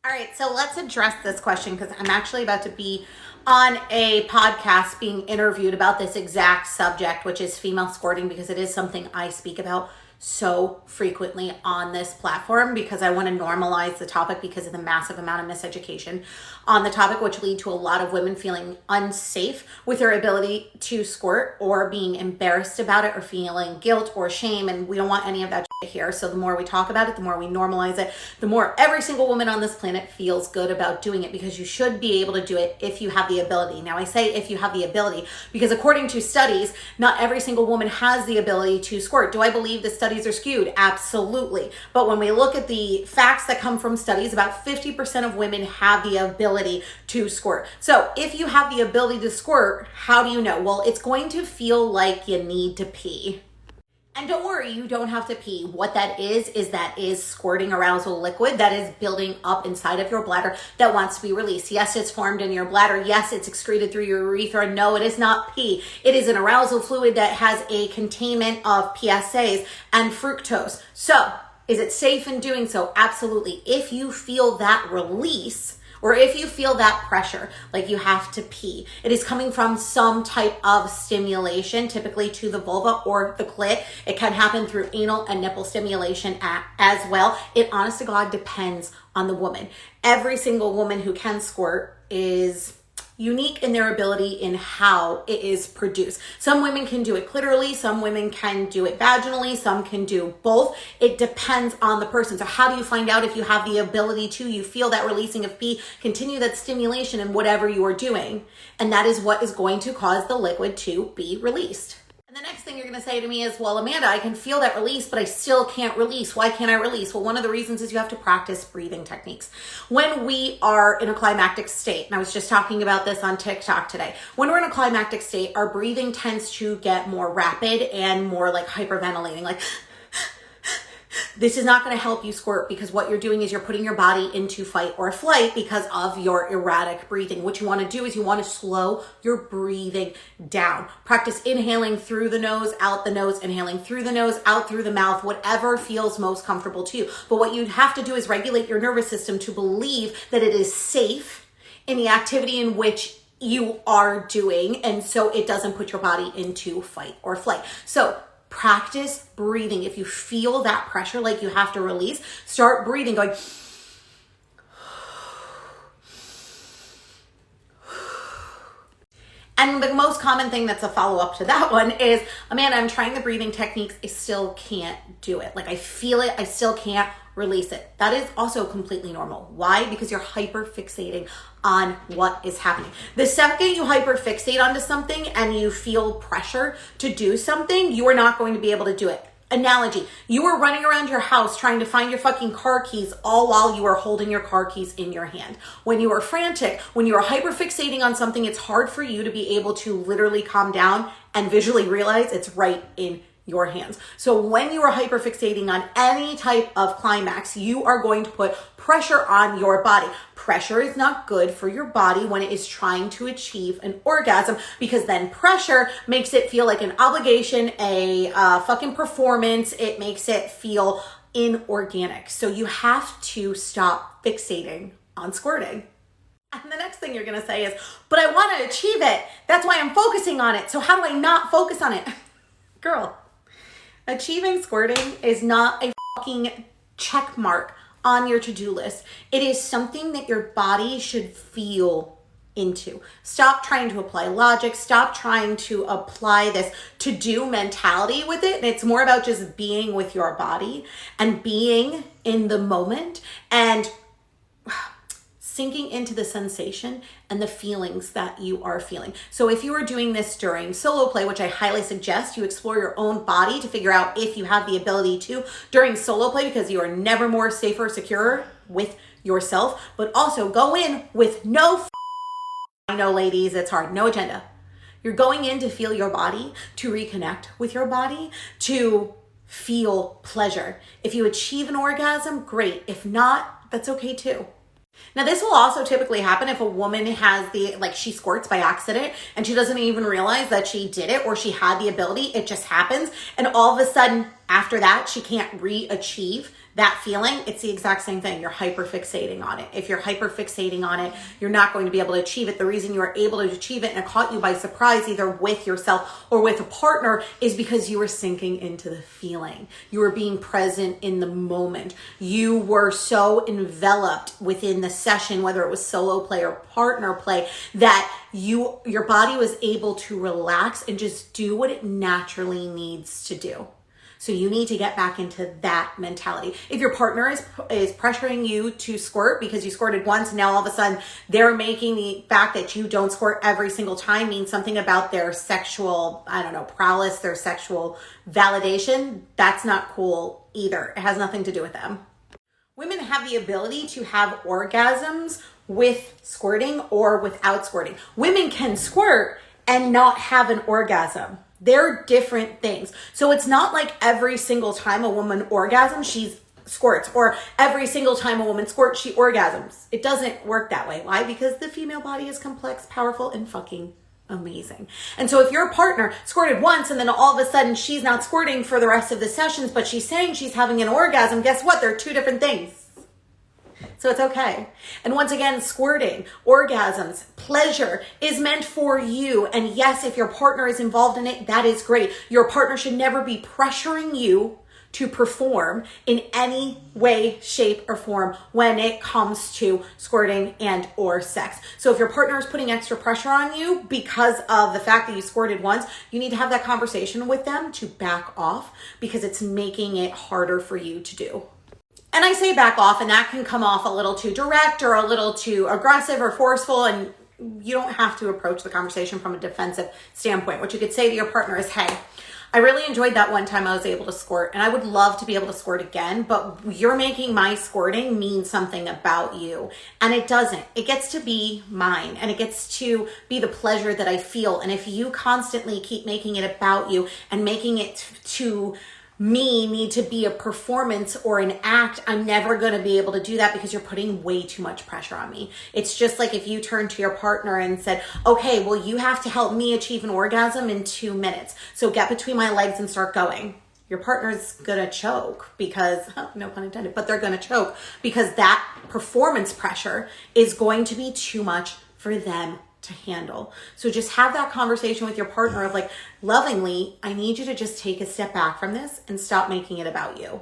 All right, so let's address this question because I'm actually about to be on a podcast being interviewed about this exact subject, which is female squirting, because it is something I speak about so frequently on this platform because I want to normalize the topic because of the massive amount of miseducation on the topic, which lead to a lot of women feeling unsafe with their ability to squirt or being embarrassed about it or feeling guilt or shame. And we don't want any of that shit here. So the more we talk about it, the more we normalize it, the more every single woman on this planet feels good about doing it, because you should be able to do it if you have the ability. Now I say if you have the ability because according to studies, not every single woman has the ability to squirt. Do I believe the studies are skewed? Absolutely. But when we look at the facts that come from studies, about 50% of women have the ability to squirt. So if you have the ability to squirt, how do you know? Well, it's going to feel like you need to pee. And don't worry, you don't have to pee. What that is squirting arousal liquid that is building up inside of your bladder that wants to be released. Yes, it's formed in your bladder. Yes, it's excreted through your urethra. No, it is not pee. It is an arousal fluid that has a containment of PSAs and fructose. So, is it safe in doing so? Absolutely. If you feel that release, or if you feel that pressure, like you have to pee, it is coming from some type of stimulation, typically to the vulva or the clit. It can happen through anal and nipple stimulation as well. It honest to God depends on the woman. Every single woman who can squirt is unique in their ability in how it is produced. Some women can do it clitorally, some women can do it vaginally, some can do both. It depends on the person. So how do you find out if you have the ability to? You feel that releasing of pee, continue that stimulation in whatever you are doing, and that is what is going to cause the liquid to be released. The next thing you're going to say to me is, well, Amanda, I can feel that release, but I still can't release. Why can't I release? Well, one of the reasons is you have to practice breathing techniques. When we are in a climactic state, and I was just talking about this on TikTok today, when we're in a climactic state, our breathing tends to get more rapid and more like hyperventilating, like this is not going to help you squirt, because what you're doing is you're putting your body into fight or flight because of your erratic breathing. What you want to do is you want to slow your breathing down. Practice inhaling through the nose, out the nose, inhaling through the nose, out through the mouth, whatever feels most comfortable to you. But what you have to do is regulate your nervous system to believe that it is safe in the activity in which you are doing, and so it doesn't put your body into fight or flight. So practice breathing. If you feel that pressure, like you have to release, start breathing, going. And the most common thing that's a follow-up to that one is, Amanda, I'm trying the breathing techniques. I still can't do it. Like I feel it. I still can't release it. That is also completely normal. Why? Because you're hyper-fixating on what is happening. The second you hyper-fixate onto something and you feel pressure to do something, you are not going to be able to do it. Analogy, you were running around your house trying to find your fucking car keys all while you were holding your car keys in your hand. When you are frantic, when you are hyper-fixating on something, it's hard for you to be able to literally calm down and visually realize it's right in your hands. So when you are hyperfixating on any type of climax, you are going to put pressure on your body. Pressure is not good for your body when it is trying to achieve an orgasm, because then pressure makes it feel like an obligation, a fucking performance. It makes it feel inorganic. So you have to stop fixating on squirting. And the next thing you're going to say is, but I want to achieve it. That's why I'm focusing on it. So how do I not focus on it? Girl, achieving squirting is not a fucking check mark on your to-do list. It is something that your body should feel into. Stop trying to apply logic. Stop trying to apply this to-do mentality with it. And it's more about just being with your body and being in the moment and sinking into the sensation and the feelings that you are feeling. So if you are doing this during solo play, which I highly suggest you explore your own body to figure out if you have the ability to during solo play, because you are never more safer, secure with yourself, but also go in with I know ladies, it's hard, no agenda. You're going in to feel your body, to reconnect with your body, to feel pleasure. If you achieve an orgasm, great. If not, that's okay too. Now, this will also typically happen if a woman has she squirts by accident and she doesn't even realize that she did it or she had the ability. It just happens. And all of a sudden, after that, she can't re-achieve that feeling, it's the exact same thing. You're hyperfixating on it. If you're hyperfixating on it, you're not going to be able to achieve it. The reason you were able to achieve it and it caught you by surprise, either with yourself or with a partner, is because you were sinking into the feeling. You were being present in the moment. You were so enveloped within the session, whether it was solo play or partner play, that your body was able to relax and just do what it naturally needs to do. So you need to get back into that mentality. If your partner is pressuring you to squirt because you squirted once and now all of a sudden they're making the fact that you don't squirt every single time mean something about their sexual, prowess, their sexual validation, that's not cool either. It has nothing to do with them. Women have the ability to have orgasms with squirting or without squirting. Women can squirt and not have an orgasm. They're different things. So it's not like every single time a woman orgasms, she squirts, or every single time a woman squirts, she orgasms. It doesn't work that way. Why? Because the female body is complex, powerful, and fucking amazing. And so if your partner squirted once and then all of a sudden she's not squirting for the rest of the sessions, but she's saying she's having an orgasm, guess what? They're two different things. So it's okay. And once again, squirting, orgasms, pleasure is meant for you. And yes, if your partner is involved in it, that is great. Your partner should never be pressuring you to perform in any way, shape, or form when it comes to squirting and or sex. So if your partner is putting extra pressure on you because of the fact that you squirted once, you need to have that conversation with them to back off, because it's making it harder for you to do. And I say back off, and that can come off a little too direct or a little too aggressive or forceful, and you don't have to approach the conversation from a defensive standpoint. What you could say to your partner is, hey, I really enjoyed that one time I was able to squirt, and I would love to be able to squirt again, but you're making my squirting mean something about you. And it doesn't. It gets to be mine, and it gets to be the pleasure that I feel. And if you constantly keep making it about you and making it to me need to be a performance or an act, I'm never going to be able to do that, because you're putting way too much pressure on me. It's just like if you turned to your partner and said, okay, well, you have to help me achieve an orgasm in 2 minutes. So get between my legs and start going. Your partner's going to choke because, no pun intended, but they're going to choke because that performance pressure is going to be too much for them to handle. So just have that conversation with your partner of like, lovingly, I need you to just take a step back from this and stop making it about you.